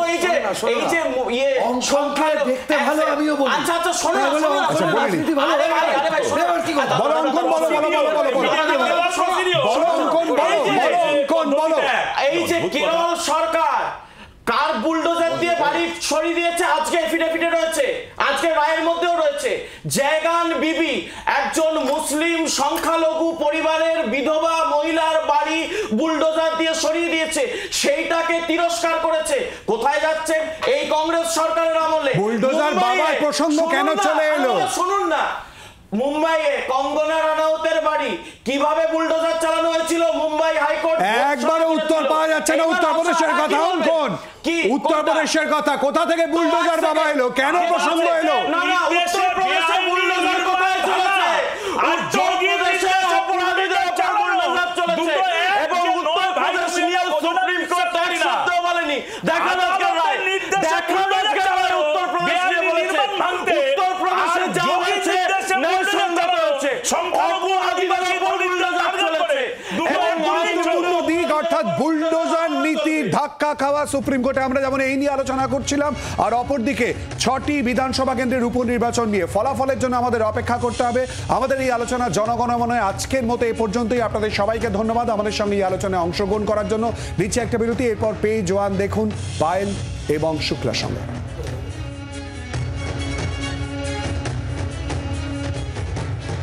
এই যে সংখ্যা দেখতে ভালো, আমিও বলি। আচ্ছা শোনো, এই যে কেরল সরকার কার বুলডোজার দিয়ে বাড়ি সরিয়ে দিয়েছে আজকে এফিডেভিটে রয়েছে, আজকে রায়ের মধ্যেও রয়েছে। জায়গান বিবি, একজন মুসলিম সংখ্যালঘু পরিবারের বিধবা মহিলার বাড়ি বুলডোজার দিয়ে সরিয়ে দিয়েছে, সেইটাকে তিরস্কার করেছে। কোথায় যাচ্ছে এই কংগ্রেস সরকারের আমলে? বুলডোজার বাবার প্রসঙ্গ কেন চলে এলো? শুনুন না, মুম্বাইয়ে কঙ্গনা রানাউতের বাড়ি কিভাবে বুলডোজার চালানো হয়েছিল, মুম্বাই হাইকোর্ট একবারে উত্তর পাওয়া যাচ্ছে না। উত্তরপ্রদেশের কথা অঙ্কন, উত্তরপ্রদেশের কথা, কোথা থেকে বুলডোজার বাবা এলো, কেন প্রসঙ্গ এলো? না, উত্তরপ্রদেশে বুলডোজার কোথায় চলেছে? আর উত্তরপ্রদেশে অপরাধীদের উপর বুলডোজার চলেছে এবং উত্তরপ্রদেশ নিয়ে সুপ্রিম কোর্ট এক শব্দ বলেনি। দেখান আজকে রায়, উত্তরপ্রদেশ নিয়ে বলেছে, উত্তরপ্রদেশে যা হয়েছে বুলডোজার নীতি ধাক্কা খাওয়া সুপ্রিম কোর্টে। আমরা যেমন এই নিয়ে আলোচনা করছিলাম, আর অপরদিকে 6টি বিধানসভা কেন্দ্রের উপনির্বাচন নিয়ে ফলাফলের জন্য আমাদের অপেক্ষা করতে হবে। আমাদের এই আলোচনা জনগণমনে আজকের মতো এ পর্যন্তই। আপনাদের সবাইকে ধন্যবাদ আমাদের সঙ্গে এই আলোচনায় অংশগ্রহণ করার জন্য। দিচ্ছি একটা বিরতি, এরপর পেজ ওয়ান দেখুন পায়েল এবং শুক্লার সঙ্গে।